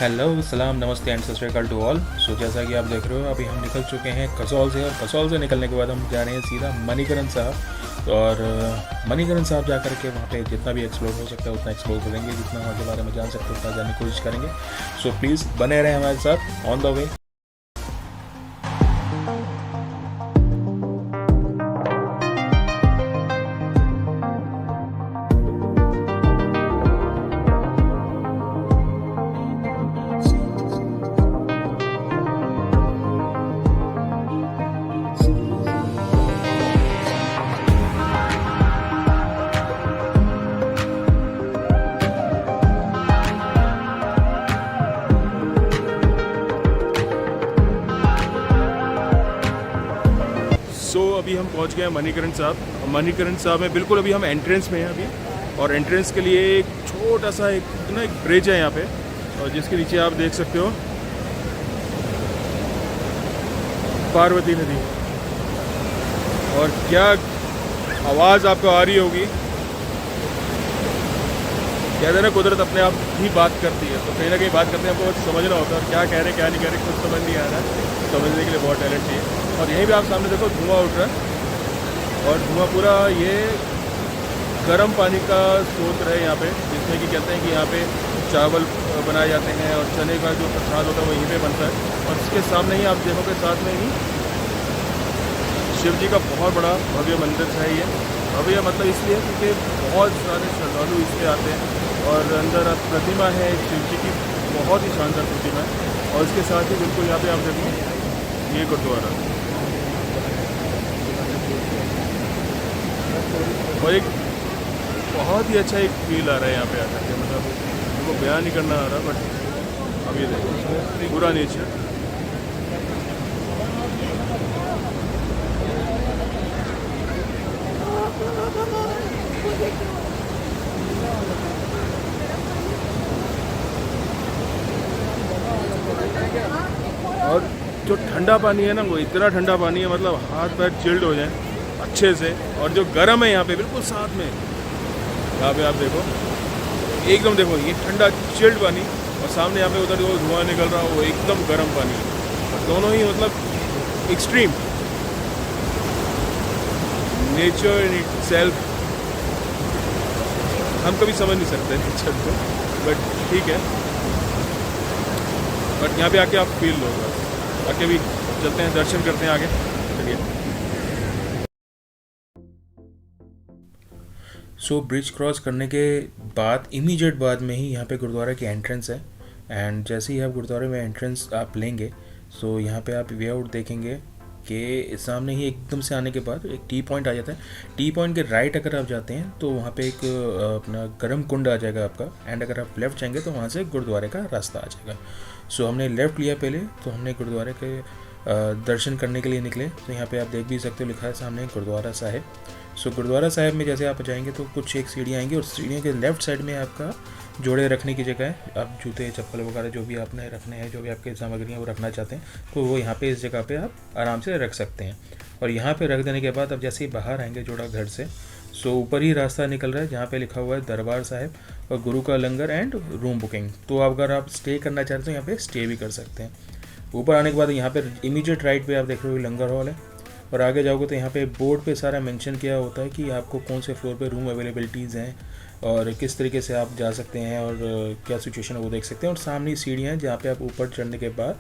Hello सलाम नमस्ते and सत श्री अकाल टू ऑल। सो जैसा कि आप देख रहे हो अभी हम निकल चुके हैं कसौल से, और कसौल से निकलने के बाद हम जा रहे हैं सीधा मणिकरण साहब। और मणिकरण साहब जा कर के वहाँ पे जितना भी एक्सप्लोर हो सकता है उतना एक्सप्लोर करेंगे, जितना वहाँ के बारे में जान सकते हैं उतना जानने की कोशिश करेंगे। सो प्लीज़ बने रहें हमारे साथ ऑन द वे। अभी हम पहुंच गए हैं मणिकरण साहब। मणिकरण साहब में बिल्कुल अभी हम एंट्रेंस में हैं अभी, और एंट्रेंस के लिए एक छोटा सा एक ब्रिज है यहाँ पे, और जिसके नीचे आप देख सकते हो पार्वती नदी। और क्या आवाज़ आपको आ रही होगी, कहते हैं ना कुदरत अपने आप ही बात करती है, तो कहीं ना कहीं बात करते हैं आपको बस समझना होता है, और क्या कह रहे क्या नहीं कह रहे कुछ समझ नहीं आ रहा है। समझने के लिए बहुत टैलेंट चाहिए। और यहीं भी आप सामने देखो धुआं उठ रहा है, और धुआं पूरा ये गर्म पानी का स्रोत है यहाँ पे, जिसमें कि कहते हैं कि यहाँ पे चावल बनाए जाते हैं और चने का जो प्रसाद होता है वो यहीं पे बनता है। और इसके सामने ही आप देखोगे साथ में ही शिव जी का बहुत बड़ा भव्य मंदिर है। ये भव्य मतलब इसलिए क्योंकि बहुत सारे श्रद्धालु इस पर आते हैं, और अंदर प्रतिमा है शिव जी की, बहुत ही शानदार प्रतिमा है। और इसके साथ ही बिल्कुल यहाँ पे आप देखो ये गुरुद्वारा, और एक बहुत ही अच्छा एक फील आ रहा है यहाँ पे आकर के, मतलब उनको बयान नहीं करना आ रहा, बट अब ये देखो पूरा नेचर। और जो ठंडा पानी है ना, वो इतना ठंडा पानी है, मतलब हाथ पैर चिल्ड हो जाए अच्छे से। और जो गर्म है यहाँ पे बिल्कुल साथ में, यहाँ पे आप देखो एकदम देखो ये ठंडा चिल्ड पानी, और सामने यहाँ पे उधर जो धुआं निकल रहा है वो एकदम गर्म पानी, और दोनों ही मतलब एक्सट्रीम नेचर इन इटसेल्फ। हम कभी समझ नहीं सकते नेचर को, बट ठीक है, बट यहाँ पे आके आप फील लो। आके भी चलते हैं, दर्शन करते हैं आगे, चलिए। सो ब्रिज क्रॉस करने के बाद इमीडिएट बाद में ही यहाँ पे गुरुद्वारा की एंट्रेंस है। एंड जैसे ही आप गुरुद्वारे में एंट्रेंस आप लेंगे, सो यहाँ पे आप वे आउट देखेंगे कि सामने ही एकदम से आने के बाद एक टी पॉइंट आ जाता है। टी पॉइंट के राइट अगर आप जाते हैं तो वहाँ पे एक अपना गर्म कुंड आ जाएगा आपका, एंड अगर आप लेफ़्ट जाएंगे तो वहाँ से गुरुद्वारे का रास्ता आ जाएगा। सो हमने लेफ़्ट लिया पहले, तो हमने गुरुद्वारे के दर्शन करने के लिए निकले। तो यहाँ पे आप देख भी सकते हो लिखा है सामने गुरुद्वारा साहिब। सो गुरुद्वारा साहिब में जैसे आप जाएंगे तो कुछ एक सीढ़ियाँ आएंगी, और सीढ़ियों के लेफ़्ट साइड में आपका जोड़े रखने की जगह है। आप जूते चप्पल वगैरह जो भी आपने रखने हैं, जो भी आपके सामग्रियाँ वो रखना चाहते हैं, तो वो यहाँ पे इस जगह पे आप आराम से रख सकते हैं। और यहाँ पे रख देने के बाद अब जैसे ही बाहर आएंगे जोड़ा घर से, सो ऊपर ही रास्ता निकल रहा है जहाँ पे लिखा हुआ है दरबार साहिब और गुरु का लंगर एंड रूम बुकिंग। तो अगर आप स्टे करना चाहते हो यहाँ पे स्टे भी कर सकते हैं। ऊपर आने के बाद यहाँ पे इमीडिएट राइट पे आप देख रहे हो लंगर हॉल है, और आगे जाओगे तो यहाँ पे बोर्ड पे सारा मेंशन किया होता है कि आपको कौन से फ्लोर पे रूम अवेलेबिलिटीज़ हैं और किस तरीके से आप जा सकते हैं, और क्या सिचुएशन है वो देख सकते हैं। और सामने सीढ़ियाँ हैं जहाँ पे आप ऊपर चढ़ने के बाद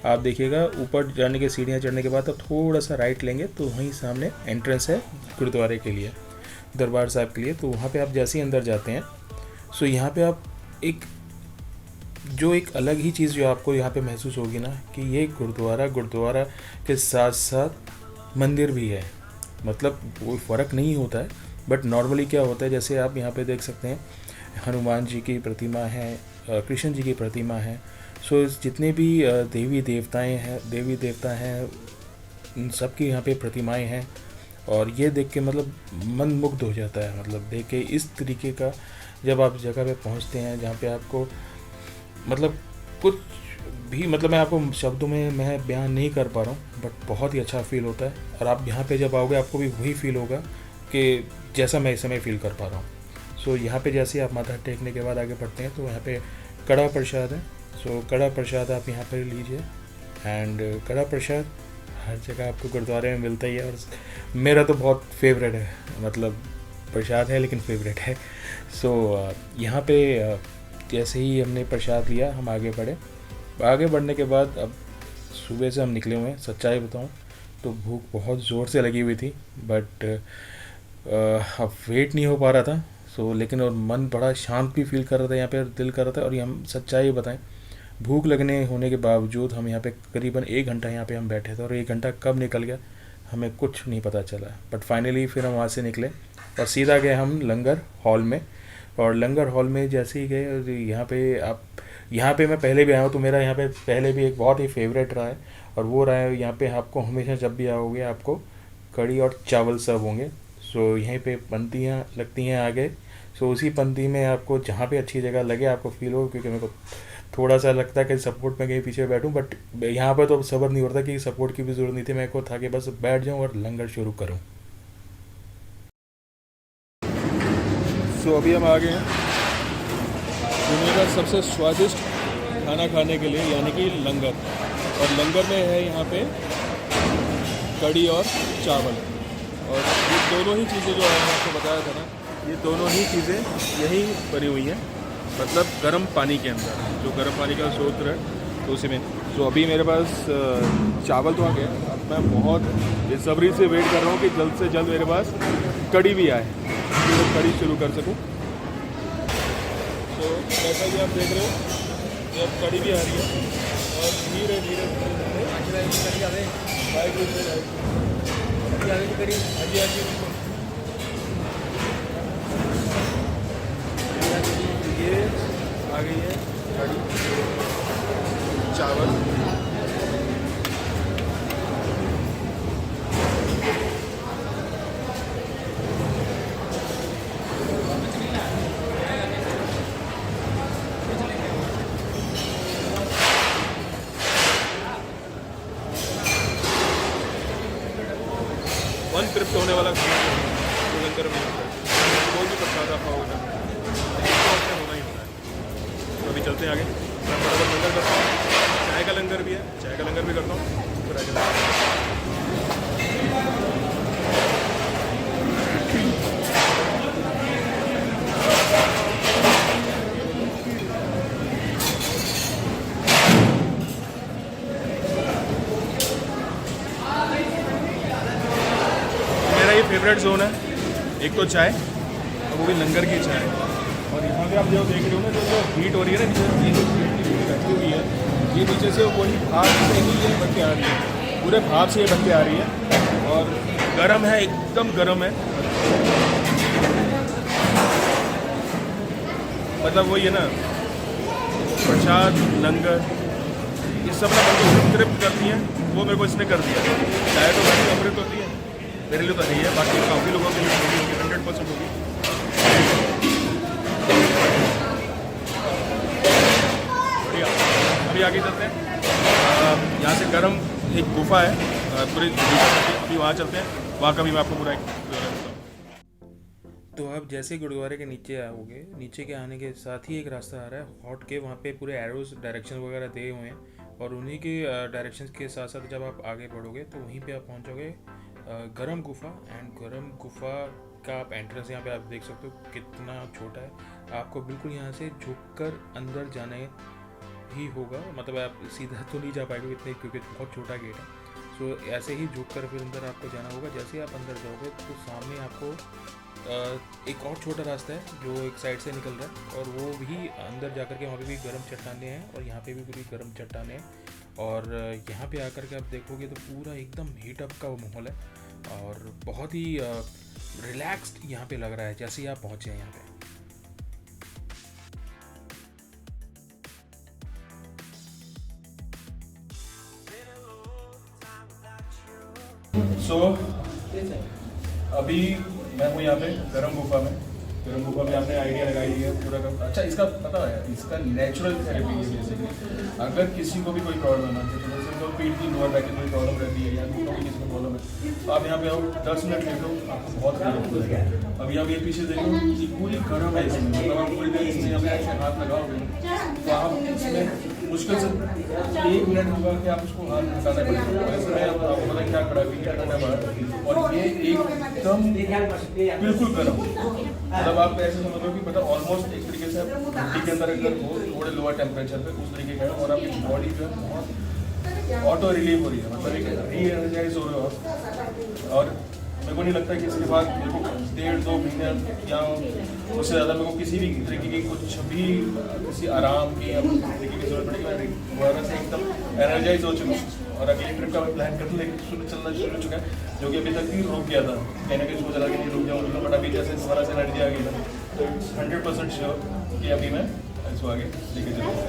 आप देखिएगा, ऊपर जाने के सीढ़ियाँ चढ़ने के बाद आप थोड़ा सा राइट लेंगे तो वहीं सामने एंट्रेंस है गुरुद्वारे के लिए, दरबार साहब के लिए। तो वहाँ पे आप जैसे ही अंदर जाते हैं, सो यहाँ पे आप एक अलग ही चीज़ जो आपको यहाँ पे महसूस होगी ना, कि ये गुरुद्वारा के साथ साथ मंदिर भी है। मतलब कोई फ़र्क नहीं होता है, बट नॉर्मली क्या होता है, जैसे आप यहाँ पे देख सकते हैं हनुमान जी की प्रतिमा है, कृष्ण जी की प्रतिमा है। सो जितने भी देवी देवता हैं उन सब की यहाँ पे प्रतिमाएं हैं, और ये देख के मतलब मन मुग्ध हो जाता है। मतलब देख के इस तरीके का जब आप जगह पे पहुँचते हैं जहाँ पे आपको मतलब कुछ भी मतलब मैं आपको शब्दों में मैं बयान नहीं कर पा रहा हूँ, बट बहुत ही अच्छा फील होता है। और आप यहाँ पे जब आओगे आपको भी वही फील होगा कि जैसा मैं इस समय फील कर पा रहा हूँ। सो यहाँ पे जैसे आप माथा टेकने के बाद आगे बढ़ते हैं तो यहाँ पे कड़ा प्रसाद है, सो कड़ा प्रसाद आप यहाँ पर लीजिए। एंड कड़ा प्रसाद हर जगह आपको गुरुद्वारे में मिलता ही है, और मेरा तो बहुत फेवरेट है, मतलब प्रसाद है लेकिन फेवरेट है। सो यहाँ पे जैसे ही हमने प्रसाद लिया हम आगे बढ़े। आगे बढ़ने के बाद अब सुबह से हम निकले हुए हैं, सच्चाई बताऊँ तो भूख बहुत ज़ोर से लगी हुई थी, बट अब वेट नहीं हो पा रहा था। सो लेकिन और मन बड़ा शांत भी फील कर रहा था यहाँ पे, और दिल कर रहा था। और ये हम सच्चाई बताएं, भूख लगने होने के बावजूद हम यहाँ पे करीबन 1 घंटा यहाँ पे हम बैठे थे, और 1 घंटा कब निकल गया हमें कुछ नहीं पता चला। बट फाइनली फिर हम वहाँ से निकले और सीधा गए हम लंगर हॉल में। और लंगर हॉल में जैसे ही गए, और यहाँ पे मैं पहले भी आया हूँ, तो मेरा यहाँ पे पहले भी एक बहुत ही फेवरेट रहा है, और वो रहा है यहाँ पे आपको हमेशा जब भी आओगे आपको कढ़ी और चावल सर्व होंगे। सो यहीं पे पंक्तियाँ लगती हैं आगे। सो उसी पंक्ति में आपको जहाँ पे अच्छी जगह लगे आपको फील हो, क्योंकि मेरे को थोड़ा सा लगता है कि सपोर्ट में कहीं पीछे बैठूं, बट यहाँ पर तो अब सब्र नहीं होता कि सपोर्ट की भी ज़रूरत नहीं थी, मेरे को था कि बस बैठ जाऊँ और लंगर शुरू करूँ। सो अभी हम आ गए हैं दुनिया का सबसे स्वादिष्ट खाना खाने के लिए, यानी कि लंगर। और लंगर में है यहाँ पे कढ़ी और चावल, और ये दोनों ही चीज़ें जो मैंने आपको बताया था ना, ये दोनों ही चीज़ें यहीं बनी हुई हैं, मतलब गर्म पानी के अंदर, जो गर्म पानी का स्रोत है तो उसी में। तो अभी मेरे पास चावल तो आ गया, अब मैं बहुत बेसब्री से वेट कर रहा हूँ कि जल्द से जल्द मेरे पास कढ़ी भी आए, तो कढ़ी शुरू कर सकूँ। तो जैसा कि आप देख रहे हो कि अब कढ़ी भी आ रही है, और धीरे धीरे ये आ गई है कढ़ी चावल। वन ट्रिप होने वाला खाना जो लंगर में होता है, कोई भी प्रसाद आप पाओगे ना, तो होना ही होना है। तो अभी चलते हैं आगे, मैं बराबर लंगर करता हूँ, चाय का लंगर भी है, चाय का लंगर भी करता हूँ, फिर आगे फेवरेट जोन है। एक तो चाय, और वो भी लंगर की चाय। और यहाँ पे आप जो देख रहे हो ना, जो हीट हो रही है ना, ये जो हीट की रखी हुई है, ये नीचे से वही भाप से ही ये बन के आ रही है, पूरे भाप से ये बन के आ रही है, और गर्म है, एकदम गर्म है। मतलब वही है ना, प्रसाद लंगर ये सब ना मेरे को तृप्त करती है, वो मेरे को इसने कर दिया। चाय तो बाकी अमृत होती है, मेरे लिए तो नहीं है, बाकी काफ़ी लोगों के लिए होगी, 100% होगी। बढ़िया, अभी आगे चलते हैं। यहाँ से गर्म एक गुफा है पूरी, अभी वहाँ चलते हैं, वहाँ का भी मैं आपको पूरा तो आप जैसे गुरुद्वारे के नीचे आओगे, नीचे के आने के साथ ही एक रास्ता आ रहा है हॉट के, वहाँ पे पूरे एरोज डायरेक्शन वगैरह दिए हुए हैं, और उन्हीं के डायरेक्शंस के साथ साथ जब आप आगे बढ़ोगे तो वहीं पे आप पहुँचोगे गरम गुफा। एंड गरम गुफा का आप एंट्रेंस यहाँ पे आप देख सकते हो कितना छोटा है, आपको बिल्कुल यहाँ से झुककर अंदर जाने ही होगा, मतलब आप सीधा तो नहीं जा पाएंगे इतने, क्योंकि बहुत छोटा गेट है। सो ऐसे ही झुककर फिर अंदर आपको जाना होगा। जैसे ही आप अंदर जाओगे तो सामने आपको एक और छोटा रास्ता है जो एक साइड से निकल रहा है, और वो भी अंदर जाकर के वहाँ पे भी गर्म चट्टानें हैं, और यहाँ पे भी पूरी गर्म चट्टानें हैं। और यहाँ पे आकर के आप देखोगे तो पूरा एकदम हीटअप का वो माहौल है, और बहुत ही रिलैक्स्ड यहाँ पे लग रहा है जैसे ही आप पहुँचे हैं यहाँ पे। अभी मैं हूँ यहाँ पे गरम गुफा में। गरम गुफा में आपने आइडिया लगाई है पूरा का। अच्छा, इसका पता है, इसका नेचुरल थेरेपी है बेसिकली। अगर किसी को भी कोई प्रॉब्लम है, जैसे तो पीठ की लोअर बैक की कोई प्रॉब्लम रहती है, या घुटनों की किसी को प्रॉब्लम है, तो आप यहाँ पे आओ, 10 मिनट लेट लो, आपको बहुत हेल्प होगा। अभी आप ये पीछे देखो कि पूरी गर्म है इसमें, मतलब आप पूरी देर इसमें यहाँ पे हाथ लगाओगे तो आप इसमें मुश्किल से 1 मिनट होगा कि आप उसको हाथ हटाना पड़ेगा। वैसे में अब आपको पता है क्या खड़ा भी क्या करना पड़ा, और ये एकदम बिल्कुल गर्म, मतलब आप ऐसे समझ लो कि मतलब ऑलमोस्ट एक तरीके से आप मिट्टी के अंदर अगर हो थोड़े लोअर टेम्परेचर पे उस तरीके का है, और आपकी बॉडी जो है बहुत ऑटो रिलीव हो रही है, मतलब एक री एनर्जाइज हो रहे हो आप। और मेरे को नहीं लगता कि इसके बाद मेरे को 1.5-2 महीने या उससे ज़्यादा मेरे को किसी भी तरीके की कुछ भी किसी आराम की या तरीके की जरूरत पड़ेगी। मैं दोबारा से एकदम एनर्जाइज हो चुका हूँ, और अगली ट्रिप का मैं प्लान करने चलना शुरू हो चुका है, जो कि अभी तक भी रुक गया था, कहीं ना कहीं सोच रहा कि नहीं रुक जाऊँ, बट अभी जैसे दोबारा से एनर्जी आ गई था, तो 100% श्योर कि अभी मैं इसको आगे लेके चलूँगा।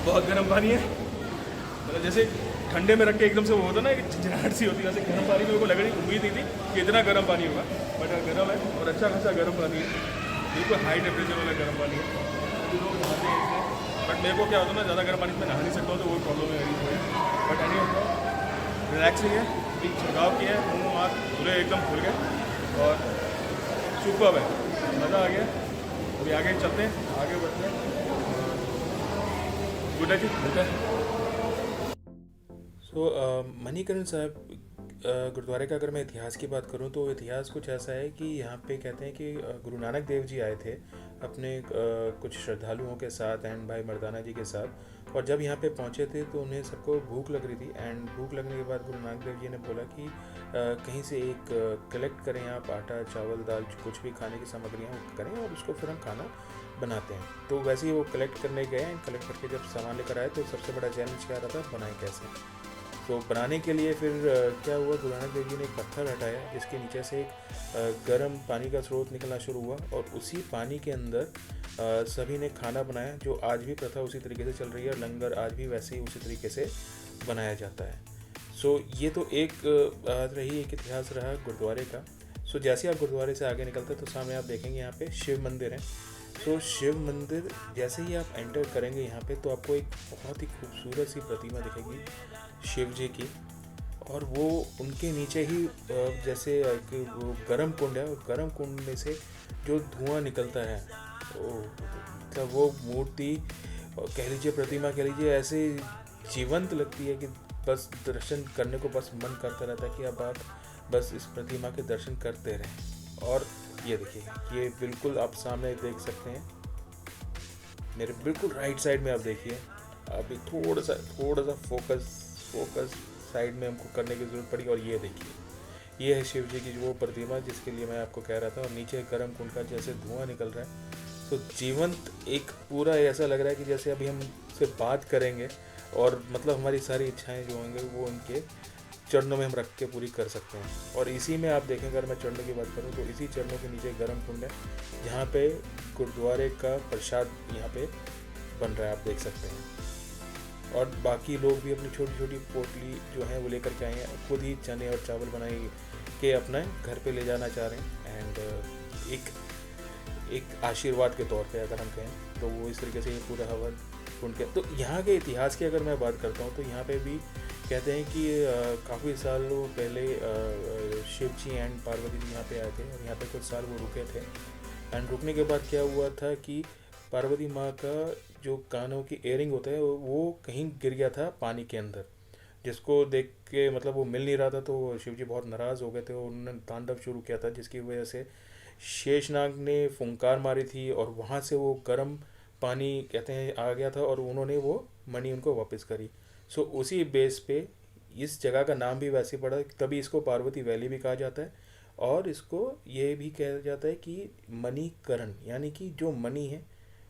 बहुत गर्म पानी है, मतलब जैसे ठंडे में रख के एकदम से वो होता है ना कि चिचिनाहट सी होती है, वैसे गर्म पानी मेरे को लग रही उम्मीद नहीं थी कि इतना गर्म पानी होगा, बट गर्म है और अच्छा खासा गर्म पानी है, बिल्कुल हाई टेम्परेचर वाला गर्म पानी है। अभी लोग नहाते हैं इसमें, बट मेरे को क्या होता है ना, ज़्यादा गर्म पानी में नहा नहीं सकता हूँ, तो वो प्रॉब्लम है मेरी, बट एनी होता रिलैक्सिंग है, एक छिड़काव किया है, मुँह हाथ पूरे एकदम खुल गए और सुपर्ब है, मज़ा आ गया। अभी आगे चलते हैं, आगे बढ़ते हैं। गुड नाइट, मिलता है। सो मणिकरण साहब गुरुद्वारे का अगर मैं इतिहास की बात करूं तो इतिहास कुछ ऐसा है कि यहाँ पे कहते हैं कि गुरु नानक देव जी आए थे अपने कुछ श्रद्धालुओं के साथ एंड भाई मर्दाना जी के साथ, और जब यहाँ पे पहुँचे थे तो उन्हें सबको भूख लग रही थी, एंड भूख लगने के बाद गुरु नानक देव जी ने बोला कि कहीं से एक कलेक्ट करें आप आटा चावल दाल कुछ भी खाने की सामग्रियाँ करें और उसको फिर हम खाना बनाते हैं। तो वैसे ही वो कलेक्ट करने गए, कलेक्ट करके जब सामान लेकर आए तो सबसे बड़ा चैलेंज क्या रहा था, बनाए कैसे। तो बनाने के लिए फिर क्या हुआ, गुरु नानक देव जी ने एक पत्थर हटाया जिसके नीचे से एक गर्म पानी का स्रोत निकलना शुरू हुआ, और उसी पानी के अंदर सभी ने खाना बनाया, जो आज भी प्रथा उसी तरीके से चल रही है, और लंगर आज भी वैसे ही उसी तरीके से बनाया जाता है। सो ये तो एक बात रही, एक इतिहास रहा गुरुद्वारे का। सो जैसे आप गुरुद्वारे से आगे निकलते हैं तो सामने आप देखेंगे यहाँ पे शिव मंदिर है। सो शिव मंदिर जैसे ही आप एंटर करेंगे यहाँ पे तो आपको एक बहुत ही खूबसूरत सी प्रतिमा दिखेगी शिव जी की, और वो उनके नीचे ही जैसे एक वो गर्म कुंड है, और गर्म कुंड में से जो धुआं निकलता है मतलब वो मूर्ति कह लीजिए प्रतिमा कह लीजिए ऐसे जीवंत लगती है कि बस दर्शन करने को बस मन करता रहता है कि अब आप बस इस प्रतिमा के दर्शन करते रहें। और ये देखिए, ये बिल्कुल आप सामने देख सकते हैं, मेरे बिल्कुल राइट साइड में आप देखिए, अभी थोड़ा सा फोकस साइड में हमको करने की ज़रूरत पड़ी, और ये देखिए ये है शिव जी की वो प्रतिमा जिसके लिए मैं आपको कह रहा था, और नीचे गर्म कुंड का जैसे धुआं निकल रहा है, तो जीवंत एक पूरा ऐसा लग रहा है कि जैसे अभी हम उससे बात करेंगे और मतलब हमारी सारी इच्छाएं जो होंगे वो उनके चरणों में हम रख के पूरी कर सकते हैं। और इसी में आप देखें, अगर मैं चरणों की बात करूं तो इसी चरणों के नीचे गर्म कुंड है जहाँ पे गुरुद्वारे का प्रसाद यहाँ पे बन रहा है, आप देख सकते हैं। और बाकी लोग भी अपनी छोटी छोटी पोटली जो है वो लेकर के आए हैं, खुद ही चने और चावल बनाए के अपना घर पे ले जाना चाह रहे हैं, एंड एक आशीर्वाद के तौर पे अगर हम कहें तो वो इस तरीके से ये पूरा हवन कुंड के। तो यहाँ के इतिहास की अगर मैं बात करता हूँ तो यहाँ पे भी कहते हैं कि काफ़ी सालों पहले शिव जी एंड पार्वती जी यहाँ पे आए थे, और यहाँ पे कुछ साल वो रुके थे, एंड रुकने के बाद क्या हुआ था कि पार्वती माँ का जो कानों की एयरिंग होता है वो कहीं गिर गया था पानी के अंदर, जिसको देख के मतलब वो मिल नहीं रहा था, तो शिव जी बहुत नाराज़ हो गए थे और उन्होंने तांडव शुरू किया था, जिसकी वजह से शेषनाग ने फुंकार मारी थी और वहाँ से वो गर्म पानी कहते हैं आ गया था, और उन्होंने वो मणि उनको वापस करी। सो उसी बेस पे इस जगह का नाम भी वैसे पड़ा, तभी इसको पार्वती वैली भी कहा जाता है, और इसको ये भी कहा जाता है कि मणिकरण, यानी कि जो मणि है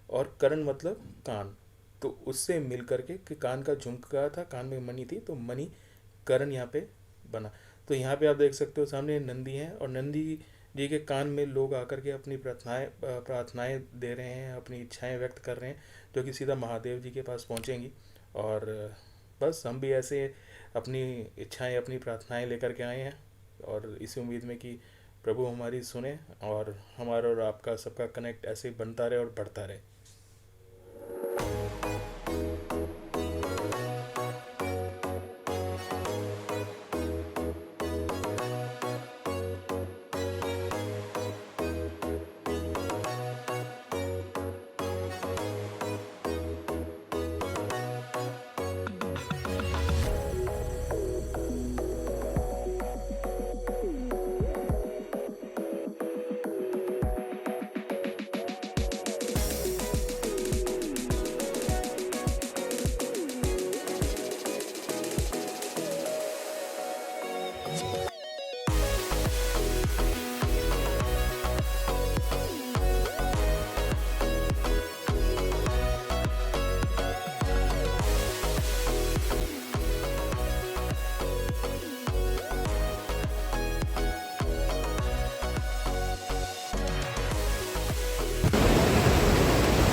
और करण मतलब कान, तो उससे मिल करके कि कान का झुमका था, कान में मणि थी, तो मणिकरण यहाँ पे बना। तो यहाँ पे आप देख सकते हो सामने नंदी हैं, और नंदी जी के कान में लोग आकर के अपनी प्रार्थनाएं दे रहे हैं, अपनी इच्छाएं व्यक्त कर रहे हैं, जो कि सीधा महादेव जी के पास पहुँचेंगी। और बस हम भी ऐसे अपनी इच्छाएं, अपनी प्रार्थनाएं लेकर के आए हैं, और इसी उम्मीद में कि प्रभु हमारी सुने और हमारा और आपका सबका कनेक्ट ऐसे ही बनता रहे और बढ़ता रहे।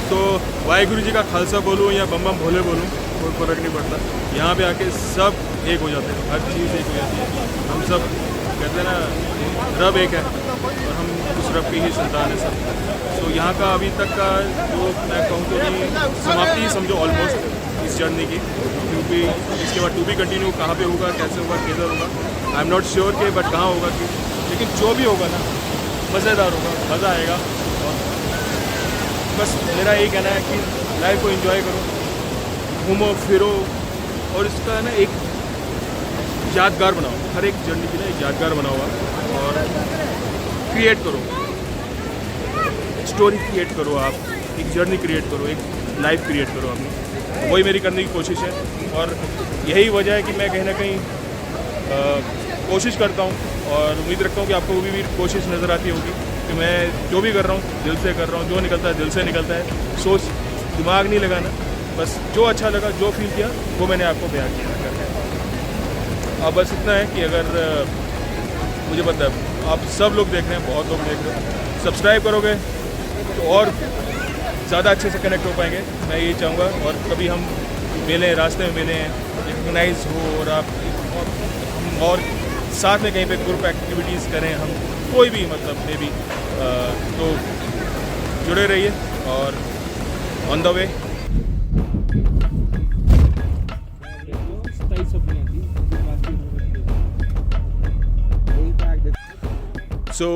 तो वाहिगुरु जी का खालसा बोलूँ या बम बम भोले बोलूँ, कोई फ़र्क नहीं पड़ता। यहाँ पे आके सब एक हो जाते हैं, हर चीज़ एक हो जाती है। हम सब कहते हैं ना, रब एक है और हम उस रब की ही संतान है सब। तो यहाँ का अभी तक का जो मैं कहूँ तो नहीं, समाप्ति ही समझो ऑलमोस्ट इस जर्नी की, क्योंकि इसके बाद टू बी कंटिन्यू कहाँ पे होगा, कैसे होगा, किधर होगा, आई एम नॉट श्योर कि बट कहाँ होगा कि, लेकिन जो भी होगा ना मज़ेदार होगा, मज़ा आएगा। बस मेरा यही कहना है कि लाइफ को एंजॉय करो, घूमो फिरो, और इसका ना एक यादगार बनाओ, हर एक जर्नी की ना एक यादगार बनाओ आप, और क्रिएट करो, स्टोरी क्रिएट करो, आप एक जर्नी क्रिएट करो, एक लाइफ क्रिएट करो अपनी। वही मेरी करने की कोशिश है, और यही वजह है कि मैं कहीं ना कहीं कोशिश करता हूँ, और उम्मीद रखता हूँ कि आपको भी कोशिश नज़र आती होगी कि मैं जो भी कर रहा हूँ दिल से कर रहा हूँ, जो निकलता है दिल से निकलता है, सोच दिमाग नहीं लगाना, बस जो अच्छा लगा, जो फील किया वो मैंने आपको बयान किया करके। अब बस इतना है कि अगर मुझे पता है आप सब लोग देख रहे हैं, बहुत लोग देख रहे हैं, सब्सक्राइब करोगे तो और ज़्यादा अच्छे से कनेक्ट हो पाएंगे, मैं ये चाहूँगा। और कभी हम मिलें, रास्ते में मिलें, रिकग्नाइज हो, और आप और साथ में कहीं पे ग्रुप एक्टिविटीज़ करें, हम कोई भी मतलब मे बी, तो जुड़े रहिए और ऑन द वे। सो